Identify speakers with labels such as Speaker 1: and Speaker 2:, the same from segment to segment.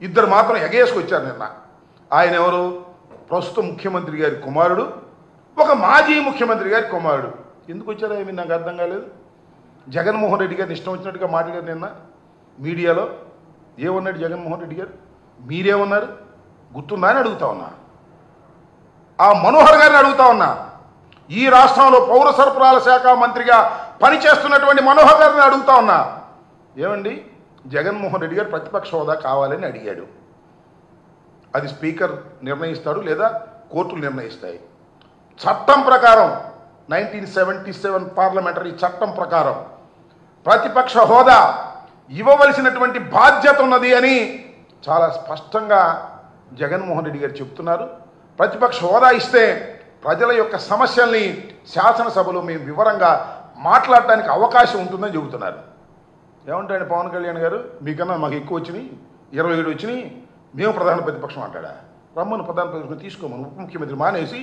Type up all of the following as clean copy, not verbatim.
Speaker 1: ఇద్దరు మాత్రం ఎగేసుకొచ్చారు నిన్న. ఆయన ఎవరు? ప్రస్తుత ముఖ్యమంత్రి గారి కుమారుడు, ఒక మాజీ ముఖ్యమంత్రి గారి కుమారుడు. ఎందుకు వచ్చారో ఏమి నాకు అర్థం కాలేదు. జగన్మోహన్ రెడ్డి గారిని ఇష్టం వచ్చినట్టుగా మాట్లాడారు నిన్న మీడియాలో. ఏమన్నాడు జగన్మోహన్ రెడ్డి గారు? మీరేమన్నారు గుర్తుందా అని అడుగుతా ఉన్నా. ఆ మనోహర్ గారిని అడుగుతా ఉన్నా. ఈ రాష్ట్రంలో పౌర సరఫరాల శాఖ మంత్రిగా పనిచేస్తున్నటువంటి మనోహర్ గారిని అడుగుతా ఉన్నా. ఏమండి, జగన్మోహన్ రెడ్డి గారు ప్రతిపక్ష హోదా కావాలని అడిగాడు. అది స్పీకర్ నిర్ణయిస్తాడు లేదా కోర్టులు నిర్ణయిస్తాయి. చట్టం ప్రకారం 1977 పార్లమెంటరీ చట్టం ప్రకారం ప్రతిపక్ష హోదా ఇవ్వవలసినటువంటి బాధ్యత ఉన్నది అని చాలా స్పష్టంగా జగన్మోహన్ రెడ్డి గారు చెప్తున్నారు. ప్రతిపక్ష హోదా ఇస్తే ప్రజల యొక్క సమస్యల్ని శాసనసభలో మేము వివరంగా మాట్లాడటానికి అవకాశం ఉంటుందని చెబుతున్నారు. ఏమంటాడు పవన్ కళ్యాణ్ గారు? మీకన్నా మాకు ఎక్కువ వచ్చినాయి, 27 వచ్చినాయి, మేము ప్రధాన ప్రతిపక్షం అంటాడా? రమ్మను ప్రధాన ప్రతిపక్షం తీసుకోమని ఉప ముఖ్యమంత్రి మానేసి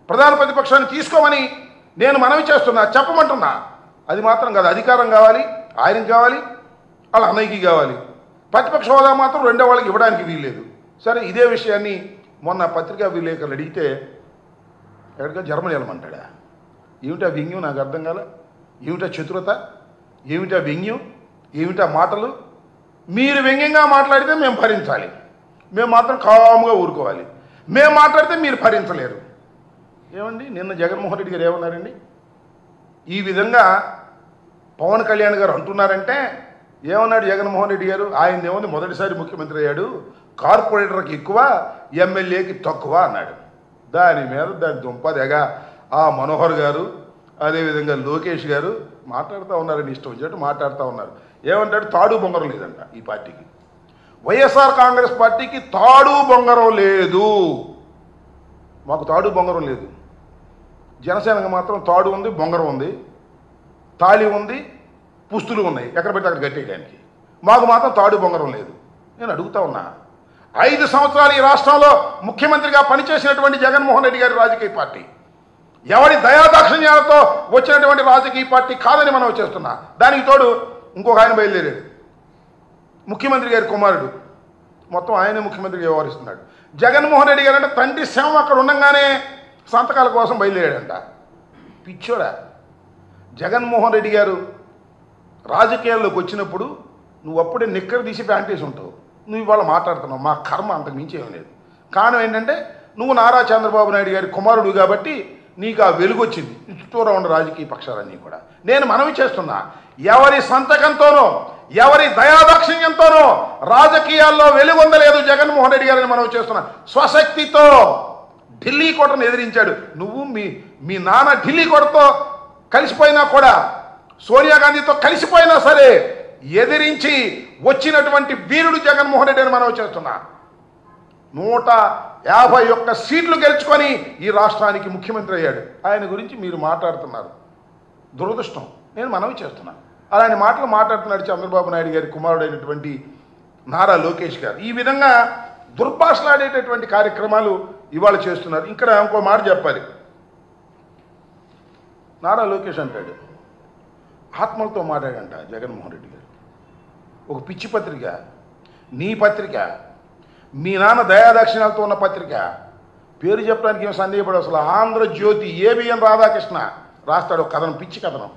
Speaker 1: ప్రధాన ప్రతిపక్షాన్ని తీసుకోమని నేను మనవి చేస్తున్నా, చెప్పమంటున్నా. అది మాత్రం కాదు, అధికారం కావాలి, ఆయనకి కావాలి, వాళ్ళ అన్నయ్యకి కావాలి. ప్రతిపక్ష హోదా మాత్రం రెండో వాళ్ళకి ఇవ్వడానికి వీల్లేదు. సరే, ఇదే విషయాన్ని మొన్న పత్రికా విలేకరులు అడిగితే ఎక్కడిగా జర్మనీ వెళ్ళమంటాడా? ఏమిటా వ్యంగ్యం? నాకు అర్థం కాల. ఏమిటా చతురత? ఏమిటా వ్యంగ్యం? ఏమిటా మాటలు? మీరు వ్యంగ్యంగా మాట్లాడితే మేము భరించాలి, మేము మాత్రం కాముగా ఊరుకోవాలి. మేము మాట్లాడితే మీరు భరించలేరు. ఏమండి, నిన్న జగన్మోహన్ రెడ్డి గారు ఏమన్నారండి? ఈ విధంగా పవన్ కళ్యాణ్ గారు అంటున్నారంటే ఏమన్నాడు జగన్మోహన్ రెడ్డి గారు? ఆయన ఏముంది, మొదటిసారి ముఖ్యమంత్రి అయ్యాడు, కార్పొరేటర్కి ఎక్కువ, ఎమ్మెల్యేకి తక్కువ అన్నాడు. దాని మీద దాని దుంపదెగా ఆ మనోహర్ గారు, అదేవిధంగా లోకేష్ గారు మాట్లాడుతూ ఉన్నారని ఇష్టం వచ్చినట్టు మాట్లాడుతూ ఉన్నారు. ఏమంటాడు? తాడు బొంగరం లేదంట ఈ పార్టీకి. వైఎస్ఆర్ కాంగ్రెస్ పార్టీకి తాడు బొంగరం లేదు. మాకు తాడు బొంగరం లేదు. జనసేనకు మాత్రం తాడు ఉంది, బొంగరం ఉంది, తాళి ఉంది, పుస్తులు ఉన్నాయి, ఎక్కడ పెడితే అక్కడ కట్టేయడానికి. మాకు మాత్రం తాడు బొంగరం లేదు. నేను అడుగుతా ఉన్నా, 5 సంవత్సరాలు ఈ రాష్ట్రంలో ముఖ్యమంత్రిగా పనిచేసినటువంటి జగన్మోహన్ రెడ్డి గారి రాజకీయ పార్టీ ఎవరి దయాదాక్షిణ్యాలతో వచ్చినటువంటి రాజకీయ పార్టీ కాదని మనం చేస్తున్నా. దానికి తోడు ఇంకొక ఆయన బయలుదేరాడు, ముఖ్యమంత్రి గారి కుమారుడు, మొత్తం ఆయనే ముఖ్యమంత్రిగా వ్యవహరిస్తున్నాడు. జగన్మోహన్ రెడ్డి గారు అంటే తండ్రి శవం అక్కడ ఉండగానే సంతకాల కోసం బయలుదేరాడంట. పిచ్చోడా? జగన్మోహన్ రెడ్డి గారు రాజకీయాల్లోకి వచ్చినప్పుడు నువ్వు అప్పుడే నిక్కర తీసి ప్యాంటేసి ఉంటావు. నువ్వు ఇవాళ మాట్లాడుతున్నావు. మా కర్మ అంతకు మించి ఏం లేదు. కారణం ఏంటంటే నువ్వు నారా చంద్రబాబు నాయుడు గారి కుమారుడు కాబట్టి నీకు ఆ వెలుగు వచ్చింది. చుట్టూరా ఉన్న రాజకీయ పక్షాలన్నీ కూడా నేను మనవి చేస్తున్నా, ఎవరి సంతకంతోనో ఎవరి దయాదాక్షిణ్యంతోనో రాజకీయాల్లో వెలుగొందలేదు జగన్మోహన్ రెడ్డి గారిని మనవి చేస్తున్నా. స్వశక్తితో ఢిల్లీ కోటను ఎదిరించాడు. నువ్వు మీ నాన్న ఢిల్లీ కోటతో కలిసిపోయినా కూడా, సోనియా గాంధీతో కలిసిపోయినా సరే ఎదిరించి వచ్చినటువంటి వీరుడు జగన్మోహన్ రెడ్డి అని మనవి చేస్తున్నా. 151 సీట్లు గెలుచుకొని ఈ రాష్ట్రానికి ముఖ్యమంత్రి అయ్యాడు. ఆయన గురించి మీరు మాట్లాడుతున్నారు. దురదృష్టం. నేను మనవి చేస్తున్నా, అలాంటి మాటలు మాట్లాడుతున్నాడు చంద్రబాబు నాయుడు గారి కుమారుడైనటువంటి నారా లోకేష్ గారు. ఈ విధంగా దుర్భాషలాడేటటువంటి కార్యక్రమాలు ఇవాళ చేస్తున్నారు. ఇక్కడ ఇంకో మాట చెప్పాలి. నారా లోకేష్ అంటాడు, ఆత్మలతో మాట్లాడంట జగన్మోహన్ రెడ్డి గారు. ఒక పిచ్చి పత్రిక, నీ పత్రిక, మీ నాన్న దయాదాక్షిణ్యాలతో ఉన్న పత్రిక, పేరు చెప్పడానికి ఏం సందేహపడు. అసలు ఆంధ్రజ్యోతి ఏబిఎన్ రాధాకృష్ణ రాస్తాడు ఒక కథనం, పిచ్చి కథనం.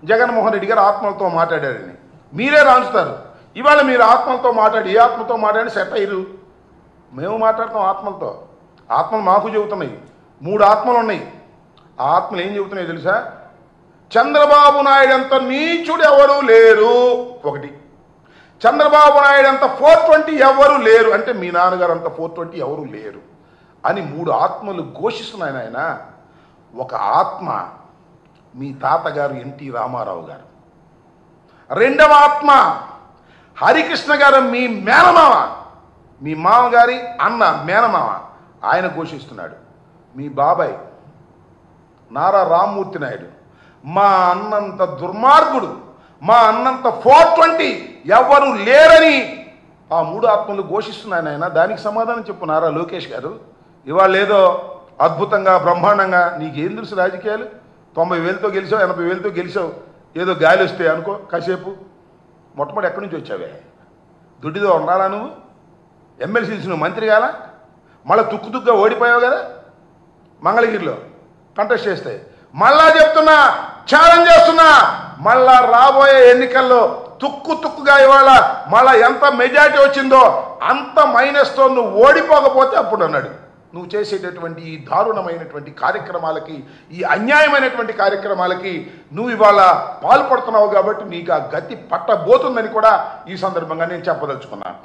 Speaker 1: జగన్మోహన్ రెడ్డి గారు ఆత్మలతో మాట్లాడారని మీరే రాంచుతారు. ఇవాళ మీరు ఆత్మలతో మాట్లాడి, ఏ ఆత్మతో మాట్లాడి సెట్ అయ్యారు? మేము మాట్లాడతాం ఆత్మలతో. ఆత్మలు మాకు చెబుతున్నాయి. 3 ఆత్మలు ఉన్నాయి. ఆ ఆత్మలు ఏం చెబుతున్నాయో తెలుసా? చంద్రబాబు నాయుడు అంత నీచుడు ఎవరు లేరు. 1, చంద్రబాబు నాయుడు అంత 420 ఎవరు లేరు, అంటే మీ నాన్నగారు అంత 420 ఎవరు లేరు అని 3 ఆత్మలు ఘోషిస్తున్నాయి. ఆయన ఒక ఆత్మ మీ తాతగారు ఎన్టీ రామారావు గారు, 2వ ఆత్మ హరికృష్ణ గారు మీ మేనమామ, మీ మామగారి అన్న మేనమామ, ఆయన ఘోషిస్తున్నాడు. మీ బాబాయ్ నారా రామ్మూర్తి నాయుడు మా అన్నంత దుర్మార్గుడు, మా అన్నంత 420 ఎవరు లేరని ఆ 3 ఆత్మలు ఘోషిస్తున్నాయి. ఆయన దానికి సమాధానం చెప్పు నారా లోకేష్ గారు. ఇవాళ ఏదో అద్భుతంగా బ్రహ్మాండంగా నీకేం తెలుసు రాజకీయాలు? 90,000తో గెలిచావు, 80,000తో గెలిచావు, ఏదో గాలి వస్తే అనుకో కాసేపు. మొట్టమొదటి ఎక్కడి నుంచి వచ్చావే? దుడ్డిదో ఉండాలా నువ్వు? ఎమ్మెల్సీస్ నువ్వు మంత్రి కాలా, మళ్ళీ తుక్కుగా ఓడిపోయావు కదా మంగళగిరిలో కంటెస్ట్ చేస్తే. మళ్ళా చెప్తున్నా, ఛాలెంజ్ చేస్తున్నా, మళ్ళా రాబోయే ఎన్నికల్లో తుక్కుగా ఇవాళ మళ్ళా ఎంత మెజారిటీ వచ్చిందో అంత మైనస్తో నువ్వు ఓడిపోకపోతే అప్పుడు అన్నాడు. నువ్వు చేసేటటువంటి ఈ దారుణమైనటువంటి కార్యక్రమాలకి, ఈ అన్యాయమైనటువంటి కార్యక్రమాలకి నువ్వు ఇవాళ పాల్పడుతున్నావు కాబట్టి నీకు ఆ గతి పట్టబోతుందని కూడా ఈ సందర్భంగా నేను చెప్పదలుచుకున్నాను.